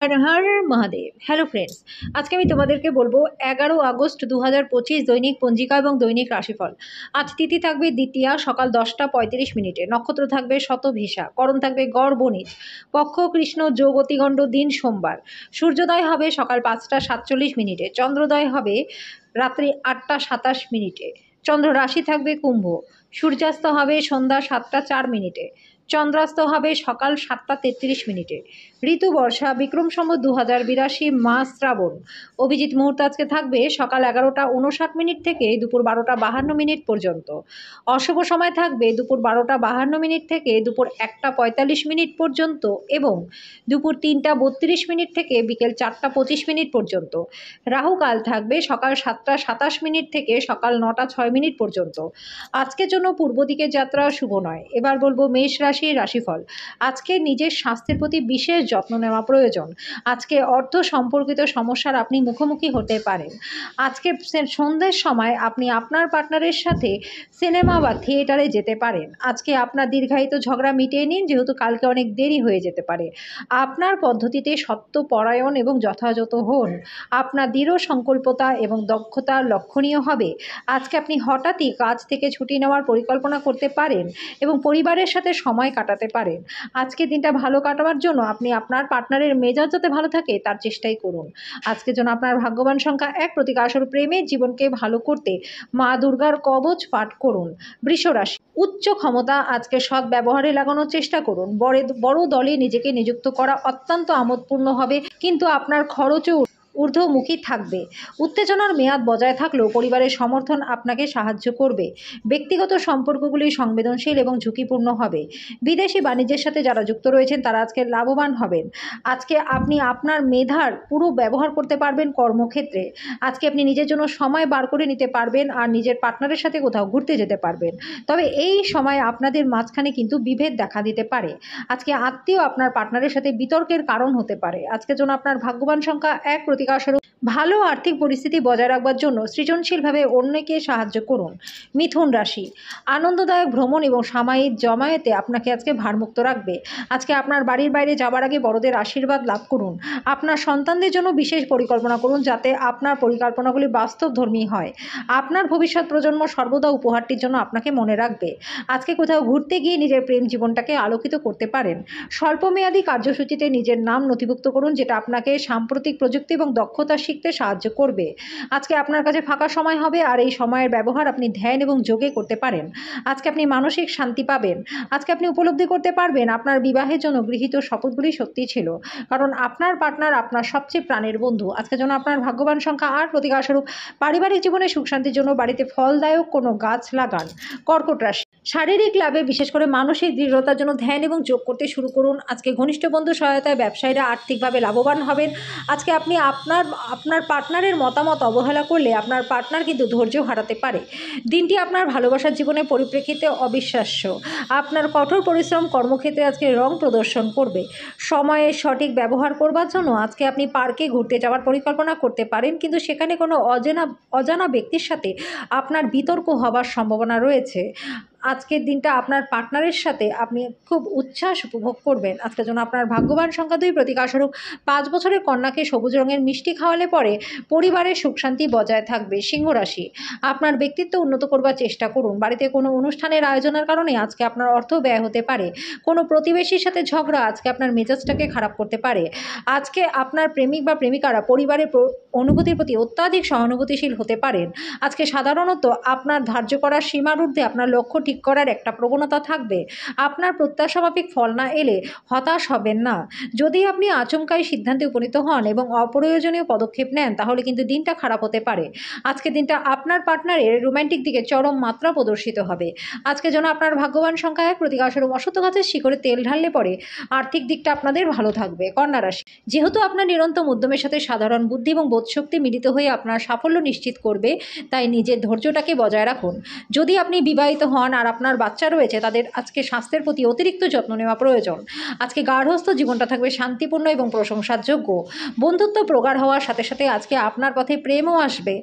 Har Har Mahadev. Hello friends, আজকে আমি তোমাদেরকে বলবো 11 আগস্ট 2025 দৈনিক পঞ্জিকা এবং দৈনিক রাশিফল। আজ তিথি থাকবে দ্বিতীয়া, সকাল 10টা 35 মিনিটে। নক্ষত্র থাকবে শতভিসা, করণ থাকবে গড় বণিজ, পক্ষ কৃষ্ণ, যোগ অতিগণ্ড, দিন সোমবার। সূর্যোদয় হবে সকাল 5টা 47 মিনিটে, চন্দ্রোদয় হবে রাত্রি 8টা 27 মিনিটে। চন্দ্র রাশি থাকবে কুম্ভ, সূর্যাস্ত হবে সন্ধ্যা 7টা 4 মিনিটে, চন্দ্রাস্ত হবে সকাল 7টা 33 মিনিটে। ঋতু বর্ষা, বিক্রম সম্বত 2082, মাস শ্রাবণ। অভিজিৎ মুহূর্ত আজকে থাকবে সকাল 11টা 59 মিনিট থেকে দুপুর 12টা 52 মিনিট পর্যন্ত। অশুভ সময় থাকবে দুপুর 12টা 52 মিনিট থেকে দুপুর 1টা 45 মিনিট পর্যন্ত এবং দুপুর 3টা 32 মিনিট থেকে বিকেল 4টা 25 মিনিট পর্যন্ত। রাহুকাল থাকবে সকাল 7টা 27 মিনিট থেকে সকাল 9টা 6 মিনিট পর্যন্ত। আজকের জন্য পূর্ব দিকের যাত্রা শুভ নয়। এবার বলবো মেষ রাশির রাশিফল। আজকে নিজের স্বাস্থ্যের প্রতি বিশেষ যত্ন নেওয়া প্রয়োজন। আজকে অর্থ সম্পর্কিত সমস্যার আপনি মুখোমুখি হতে পারেন। আজকে সন্ধ্যের সময় আপনি আপনার পার্টনারের সাথে সিনেমা বা থিয়েটারে যেতে পারেন। আজকে আপনার দীর্ঘায়িত ঝগড়া মিটিয়ে নিন, যেহেতু কালকে অনেক দেরি হয়ে যেতে পারে। আপনার পদ্ধতিতে সত্যপরায়ণ এবং যথাযথ হন। আপনার দৃঢ় সংকল্পতা এবং দক্ষতা লক্ষণীয় হবে। আজকে আপনি হঠাৎই কাজ থেকে ছুটি নেওয়ার পরিকল্পনা করতে পারেন এবং পরিবারের সাথে সময় কাটাতে পারেন। আজকে দিনটা ভালো কাটাবার জন্য আপনি আপনার পার্টনারের মেজাজ যাতে ভালো থাকে তার চেষ্টাই করুন। আজকের জন্য আপনার ভাগ্যবান সংখ্যা 1, প্রতিকাশর প্রেমের জীবনকে ভালো করতে মা দুর্গার কবচ পাঠ করুন। বৃষ রাশি, উচ্চ ক্ষমতা আজকে সৎ ব্যবহারে লাগানোর চেষ্টা করুন। বড় দলে নিজেকে নিযুক্ত করা অত্যন্ত আমোদপূর্ণ হবে, কিন্তু আপনার খরচও ঊর্ধ্বমুখী থাকবে। উত্তেজনার মেয়াদ বজায় থাকলেও পরিবারের সমর্থন আপনাকে সাহায্য করবে। ব্যক্তিগত সম্পর্কগুলি সংবেদনশীল এবং ঝুঁকিপূর্ণ হবে। বিদেশি বাণিজ্যের সাথে যারা যুক্ত রয়েছেন তারা আজকে লাভবান হবেন। আজকে আপনি আপনার মেধার পুরো ব্যবহার করতে পারবেন কর্মক্ষেত্রে। আজকে আপনি নিজের জন্য সময় বার করে নিতে পারবেন আর নিজের পার্টনারের সাথে কোথাও ঘুরতে যেতে পারবেন। তবে এই সময় আপনাদের মাঝখানে কিন্তু বিভেদ দেখা দিতে পারে। আজকে আত্মীয় আপনার পার্টনারের সাথে বিতর্কের কারণ হতে পারে। আজকের জন্য আপনার ভাগ্যবান সংখ্যা 1, প্রতিকারস্বরূপ ভালো আর্থিক পরিস্থিতি বজায় রাখবার জন্য সৃজনশীলভাবে অন্যকে সাহায্য করুন। মিথুন রাশি, আনন্দদায়ক ভ্রমণ এবং সাময়িক জমায়েতে আপনাকে আজকে ভারমুক্ত রাখবে। আজকে আপনার বাড়ির বাইরে যাবার আগে বড়দের আশীর্বাদ লাভ করুন। আপনার সন্তানদের জন্য বিশেষ পরিকল্পনা করুন, যাতে আপনার পরিকল্পনাগুলি বাস্তবধর্মী হয়। আপনার ভবিষ্যৎ প্রজন্ম সর্বদা উপহারটির জন্য আপনাকে মনে রাখবে। আজকে কোথাও ঘুরতে গিয়ে নিজের প্রেম জীবনটাকে আলোকিত করতে পারেন। স্বল্পমেয়াদী কার্যসূচিতে নিজের নাম নথিভুক্ত করুন, যেটা আপনাকে সাম্প্রতিক প্রযুক্তি এবং দক্ষতা শিখতে সাহায্য করবে। আজকে আপনার কাছে ফাঁকা সময় হবে আর এই সময়ের ব্যবহার আপনি ধ্যান এবং যোগে করতে পারেন। আজকে আপনি মানসিক শান্তি পাবেন। আজকে আপনি উপলব্ধি করতে পারবেন আপনার বিবাহের জন্য গৃহীত শপথগুলি সত্যি ছিল, কারণ আপনার পার্টনার আপনার সবচেয়ে প্রাণের বন্ধু। আজকের জন্য আপনার ভাগ্যবান সংখ্যা 8, প্রতিকারস্বরূপ পারিবারিক জীবনে সুখ শান্তির জন্য বাড়িতে ফলদায়ক কোনো গাছ লাগান। কর্কট রাশি, শারীরিক লাভে বিশেষ করে মানসিক দৃঢ়তার জন্য ধ্যান এবং যোগ করতে শুরু করুন। আজকে ঘনিষ্ঠ বন্ধু সহায়তায় ব্যবসায়ীরা আর্থিকভাবে লাভবান হবেন। আজকে আপনি আপনার পার্টনারের মতামত অবহেলা করলে আপনার পার্টনার কিন্তু ধৈর্য হারাতে পারে। দিনটি আপনার ভালোবাসার জীবনের পরিপ্রেক্ষিতে অবিশ্বাস্য। আপনার কঠোর পরিশ্রম কর্মক্ষেত্রে আজকে রং প্রদর্শন করবে। সময়ের সঠিক ব্যবহার করবার জন্য আজকে আপনি পার্কে ঘুরতে যাওয়ার পরিকল্পনা করতে পারেন, কিন্তু সেখানে কোনো অজানা ব্যক্তির সাথে আপনার বিতর্ক হবার সম্ভাবনা রয়েছে। আজকের দিনটা আপনার পার্টনারের সাথে আপনি খুব উচ্ছ্বাস উপভোগ করবেন। আজকের জন্য আপনার ভাগ্যবান সংখ্যা 2, প্রতিকারস্বরূপ 5 বছরের কন্যাকে সবুজ রঙের মিষ্টি খাওয়ালে পরে পরিবারের সুখ শান্তি বজায় থাকবে। সিংহ রাশি, আপনার ব্যক্তিত্ব উন্নত করবার চেষ্টা করুন। বাড়িতে কোনো অনুষ্ঠানের আয়োজনের কারণে আজকে আপনার অর্থ ব্যয় হতে পারে। কোনো প্রতিবেশীর সাথে ঝগড়া আজকে আপনার মেজাজটাকে খারাপ করতে পারে। আজকে আপনার প্রেমিক বা প্রেমিকারা পরিবারের অনুভূতির প্রতি অত্যাধিক সহানুভূতিশীল হতে পারেন। আজকে সাধারণত আপনার ধার্য করার সীমার ঊর্ধ্বে আপনার লক্ষ্য ঠিক করার একটা প্রবণতা থাকবে। আপনার প্রত্যাশামাফিক ফল না এলে হতাশ হবেন না। যদি আপনি আচমকাই সিদ্ধান্তে উপনীত হন এবং অপ্রয়োজনীয় পদক্ষেপ নেন, তাহলে কিন্তু দিনটা খারাপ হতে পারে। আজকে দিনটা আপনার পার্টনারের রোম্যান্টিক দিকে চরম মাত্রা প্রদর্শিত হবে। আজকে যেন আপনার ভাগ্যবান সংখ্যা 1, প্রতিকারস্বরূপ অশ্বত্থ গাছের শিকড়ে তেল ঢাললে পরে আর্থিক দিকটা আপনাদের ভালো থাকবে। কন্যা রাশি, যেহেতু আপনার নিরন্তর উদ্যমের সাথে সাধারণ বুদ্ধি এবং বোধশক্তি মিলিত হয়ে আপনার সাফল্য নিশ্চিত করবে, তাই নিজের ধৈর্যটাকে বজায় রাখুন। যদি আপনি বিবাহিত হন আর আপনার বাচ্চা রয়েছে তাদের আজকে স্বাস্থ্যের প্রতি অতিরিক্ত যত্ন নেওয়া প্রয়োজন। আজকে গার্হস্থ্য জীবনটা থাকবে শান্তিপূর্ণ এবং প্রশংসার যোগ্য। বন্ধুত্ব প্রগাঢ় হওয়ার সাথে সাথে আজকে আপনার পথে প্রেমও আসবে।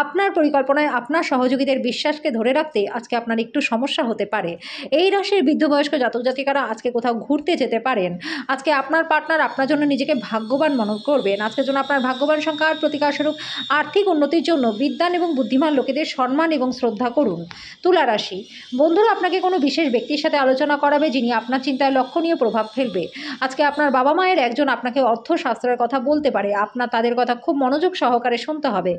আপনার পরিকল্পনায় আপনার সহযোগীদের বিশ্বাসকে ধরে রাখতে আজকে আপনার একটু সমস্যা হতে পারে। এই রাশির বৃদ্ধবয়স্ক জাতক জাতিকারা আজকে কোথাও ঘুরতে যেতে পারেন। আজকে আপনার পার্টনার আপনার জন্য নিজেকে ভাগ্যবান মনে করবেন। আজকের জন্য আপনার ভাগ্যবান সংখ্যা আর প্রতিকারস্বরূপ আর্থিক উন্নতির জন্য বিদ্বান এবং বুদ্ধিমান লোকেদের সম্মান এবং শ্রদ্ধা করুন। তুলা রাশি, বন্ধুরা আপনাকে কোনো বিশেষ ব্যক্তির সাথে আলোচনা করাবে যিনি আপনার চিন্তায় লক্ষণীয় প্রভাব ফেলবে। আজকে আপনার বাবা মায়ের একজন আপনাকে অর্থশাস্ত্রের কথা বলতে পারে। আপনার তাদের কথা খুব মনোযোগ সহকারে শুনতে হবে।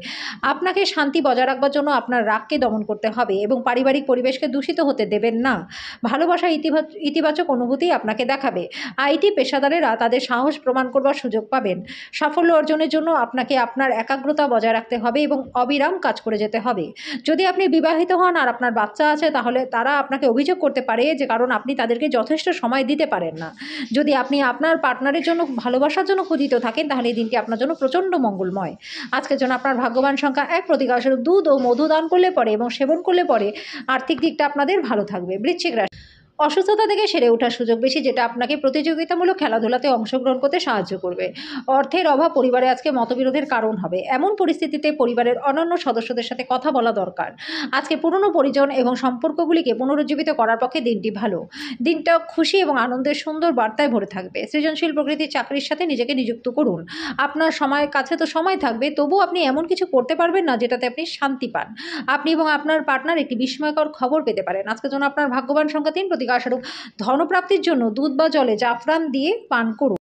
আপনাকে শান্তি বজায় রাখবার জন্য আপনার রাগকে দমন করতে হবে এবং পারিবারিক পরিবেশকে দূষিত হতে দেবেন না। ভালোবাসা ইতিবাচক অনুভূতি আপনাকে দেখাবে। আইটি পেশাদারেরা তাদের সাহস প্রমাণ করবার সুযোগ পাবেন। সাফল্য অর্জনের জন্য আপনাকে আপনার একাগ্রতা বজায় রাখতে হবে এবং অবিরাম কাজ করে যেতে হবে। যদি আপনি বিবাহিত হন আর আপনার বাচ্চা আছে তাহলে তারা আপনাকে অভিযোগ করতে পারে যে কারণ আপনি তাদেরকে যথেষ্ট সময় দিতে পারেন না। যদি আপনি আপনার পার্টনারের জন্য ভালোবাসার জন্য ক্ষুধিত থাকেন তাহলে এই দিনটি আপনার জন্য প্রচণ্ড মঙ্গলময়। আজকের জন্য আপনার ভাগ্যবান সংখ্যা 1, প্রতিকারস্বরূপ দুধ ও মধু দান করলে পরে এবং সেবন করলে পরে আর্থিক দিকটা আপনাদের ভালো থাকবে। বৃশ্চিক রাশি, অসুস্থতা থেকে সেরে ওঠার সুযোগ বেশি, যেটা আপনাকে প্রতিযোগিতামূলক খেলাধুলাতে অংশগ্রহণ করতে সাহায্য করবে। অর্থের অভাব পরিবারে আজকে মতবিরোধের কারণ হবে। এমন পরিস্থিতিতে পরিবারের অন্যান্য সদস্যদের সাথে কথা বলা দরকার। আজকে পুরনো পরিজন এবং সম্পর্কগুলিকে পুনরুজ্জীবিত করার পক্ষে দিনটি ভালো। দিনটা খুশি এবং আনন্দের সুন্দর বার্তায় ভরে থাকবে। সৃজনশীল প্রকৃতির চাকরির সাথে নিজেকে নিযুক্ত করুন। আপনার কাছে তো সময় থাকবে, তবুও আপনি এমন কিছু করতে পারবেন না যেটাতে আপনি শান্তি পান। আপনি এবং আপনার পার্টনার একটি বিস্ময়কর খবর পেতে পারেন। আজকের জন্য আপনার ভাগ্যবান সংখ্যা 3, প্রতিকারস্বরূপ ধনপ্রাপ্তির জন্য দুধ বা জলে জাফরান দিয়ে পান করুন।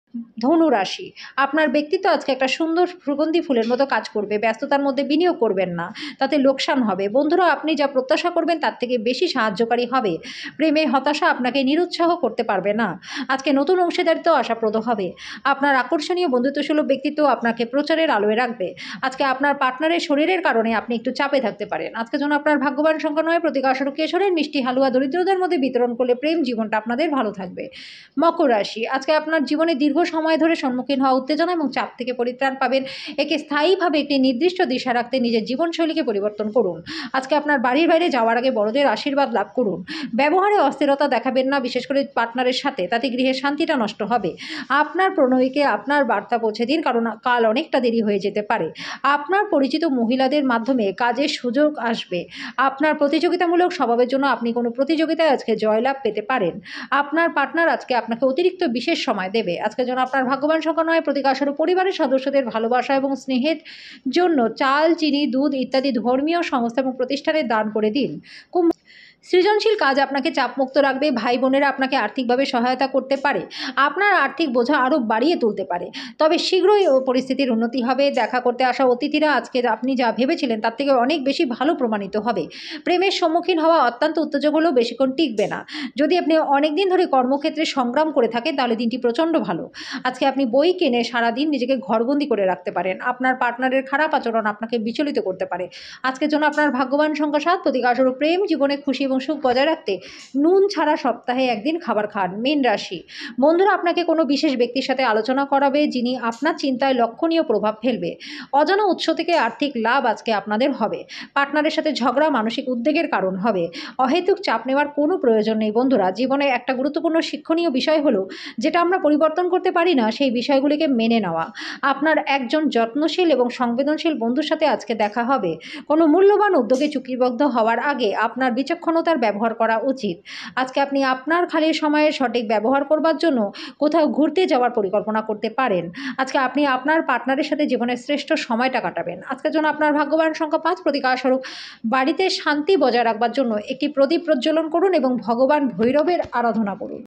ধনু রাশি, আপনার ব্যক্তিত্ব আজকে একটা সুন্দর সুগন্ধি ফুলের মতো কাজ করবে। ব্যস্ততার মধ্যে বিনিয়োগ করবেন না, তাতে লোকসান হবে। বন্ধুরা আপনি যা প্রত্যাশা করবেন তার থেকে বেশি সাহায্যকারী হবে। প্রেমে হতাশা আপনাকে নিরুৎসাহ করতে পারবে না। আজকে নতুন অংশীদারিত্ব আশাপ্রদ হবে। আপনার আকর্ষণীয় বন্ধুত্বসুলভ ব্যক্তিত্ব আপনাকে প্রচারের আলোয় রাখবে। আজকে আপনার পার্টনারের শরীরের কারণে আপনি একটু চাপে থাকতে পারেন। আজকের জন্য আপনার ভাগ্যবান সংখ্যা 9, প্রতিকারস্বরূপ কেশরের মিষ্টি হালুয়া দরিদ্রদের মধ্যে বিতরণ করলে প্রেম জীবনটা আপনাদের ভালো থাকবে। মকর রাশি, আজকে আপনার জীবনে দীর্ঘ সময় ধরে সম্মুখীন হওয়া উত্তেজনা এবং চাপ থেকে পরিত্রাণ পাবেন। একে স্থায়ীভাবে একটি নির্দিষ্ট দিশা রাখতে নিজের জীবনশৈলীকে পরিবর্তন করুন। আজকে আপনার বাড়ির বাইরে যাওয়ার আগে বড়দের আশীর্বাদ লাভ করুন। ব্যবহারে অস্থিরতা দেখাবেন না, বিশেষ করে পার্টনারের সাথে, তাতে গৃহের শান্তিটা নষ্ট হবে। আপনার প্রণয়ীকে আপনার বার্তা পৌঁছে দিন, কারণ কাল অনেকটা দেরি হয়ে যেতে পারে। আপনার পরিচিত মহিলাদের মাধ্যমে কাজের সুযোগ আসবে। আপনার প্রতিযোগিতামূলক স্বভাবের জন্য আপনি কোনো প্রতিযোগিতায় আজকে জয়লাভ পেতে পারেন। আপনার পার্টনার আজকে আপনাকে অতিরিক্ত বিশেষ সময় দেবে। আজকের জন্য আপনার ভাগ্যবান সংখ্যা 9, প্রতিকারস্বরূপ পরিবারের সদস্যদের ভালোবাসা এবং স্নেহের জন্য চাল, চিনি, দুধ ইত্যাদি ধর্মীয় সংস্থা এবং প্রতিষ্ঠানে দান করে দিন। সৃজনশীল কাজ আপনাকে চাপমুক্ত রাখবে। ভাই বোনেরা আপনাকে আর্থিকভাবে সহায়তা করতে পারে। আপনার আর্থিক বোঝা আরও বাড়িয়ে তুলতে পারে, তবে শীঘ্রই পরিস্থিতির উন্নতি হবে। দেখা করতে আসা অতিথিরা আজকে আপনি যা ভেবেছিলেন তার থেকে অনেক বেশি ভালো প্রমাণিত হবে। প্রেমের সম্মুখীন হওয়া অত্যন্ত উত্তেজক হলেও বেশিক্ষণ টিকবে না। যদি আপনি অনেকদিন ধরে কর্মক্ষেত্রে সংগ্রাম করে থাকেন তাহলে দিনটি প্রচণ্ড ভালো। আজকে আপনি বই কিনে সারাদিন নিজেকে ঘরবন্দি করে রাখতে পারেন। আপনার পার্টনারের খারাপ আচরণ আপনাকে বিচলিত করতে পারে। আজকের জন্য আপনার ভাগ্যবান সংখ্যা 7, প্রতিকারস্বরূপ প্রেম জীবনে খুশি এবং সুখ বজায় রাখতে নুন ছাড়া সপ্তাহে একদিন খাবার খান। মীন রাশি, বন্ধুরা আপনাকে কোনো বিশেষ ব্যক্তির সাথে আলোচনা করাবে যিনি আপনার চিন্তায় লক্ষণীয় প্রভাব ফেলবে। অজানা উৎস থেকে আর্থিক লাভ আজকে আপনাদের হবে। পার্টনারের সাথে ঝগড়া মানসিক উদ্বেগের কারণ হবে। অহেতুক চাপ নেওয়ার কোনো প্রয়োজন নেই। বন্ধুরা জীবনে একটা গুরুত্বপূর্ণ শিক্ষণীয় বিষয় হলো, যেটা আমরা পরিবর্তন করতে পারি না সেই বিষয়গুলিকে মেনে নেওয়া। আপনার একজন যত্নশীল এবং সংবেদনশীল বন্ধুর সাথে আজকে দেখা হবে। কোনো মূল্যবান উদ্যোগে চুক্তিবদ্ধ হওয়ার আগে আপনার বিচক্ষণতার ব্যবহার করা উচিত। আজকে আপনি আপনার খালি সময়ের সঠিক ব্যবহার করবার জন্য কোথাও ঘুরতে যাওয়ার পরিকল্পনা করতে পারেন। আজকে আপনি আপনার পার্টনারের সাথে জীবনের শ্রেষ্ঠ সময়টা কাটাবেন। আজকের জন্য আপনার ভাগ্যবান সংখ্যা 5, প্রতিকারস্বরূপ বাড়িতে শান্তি বজায় রাখবার জন্য একটি প্রদীপ প্রজ্বলন করুন এবং ভগবান ভৈরবের আরাধনা করুন।